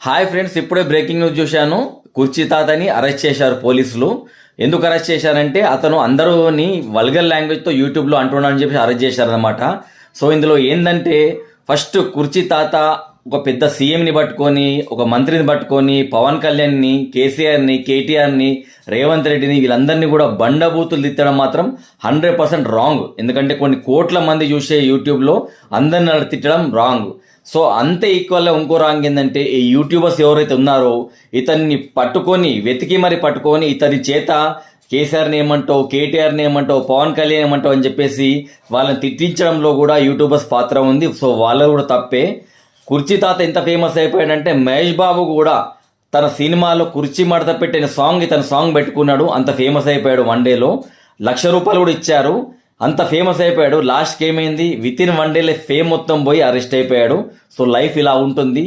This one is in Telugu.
హాయ్ ఫ్రెండ్స్, ఇప్పుడే బ్రేకింగ్ న్యూస్ చూశాను. కుర్చీ తాతని అరెస్ట్ చేశారు పోలీసులు. ఎందుకు అరెస్ట్ చేశారంటే అతను అందరూని వల్గర్ లాంగ్వేజ్తో యూట్యూబ్లో అంటున్నాడని చెప్పి అరెస్ట్ చేశారనమాట. సో ఇందులో ఏంటంటే ఫస్ట్ కుర్చీ తాత ఒక పెద్ద సీఎంని పట్టుకొని, ఒక మంత్రిని పట్టుకొని, పవన్ కళ్యాణ్ని, కేసీఆర్ని, కేటీఆర్ని, రేవంత్ రెడ్డిని వీళ్ళందరినీ కూడా బండబూతులు తిట్టడం మాత్రం 100% రాంగ్. ఎందుకంటే కొన్ని కోట్ల మంది చూసే యూట్యూబ్లో అందరిని అలా తిట్టడం రాంగ్. సో అంతే ఈక్వల్గా ఇంకో రాంగ్ ఏంటంటే ఈ యూట్యూబర్స్ ఎవరైతే ఉన్నారో ఇతన్ని పట్టుకొని వెతికి మరి పట్టుకొని ఇతని చేత కేసీఆర్ని ఏమంటావు, కేటీఆర్ని ఏమంటావు, పవన్ కళ్యాణ్ ఏమంటావు అని చెప్పేసి వాళ్ళని తిట్టించడంలో కూడా యూట్యూబర్స్ పాత్ర ఉంది. సో వాళ్ళు కూడా తప్పే. కుర్చీ తాత ఎంత ఫేమస్ అయిపోయాడంటే మహేష్ బాబు కూడా తన సినిమాలో కుర్చీ మడత పెట్టిన సాంగ్ ఇతను సాంగ్ పెట్టుకున్నాడు. అంత ఫేమస్ అయిపోయాడు. 1 డేలో ₹1,00,000 కూడా ఇచ్చారు. అంత ఫేమస్ అయిపోయాడు. లాస్ట్కి ఏమైంది, విత్ ఇన్ 1 డేలో ఫేమ్ మొత్తం పోయి అరెస్ట్ అయిపోయాడు. సో లైఫ్ ఇలా ఉంటుంది.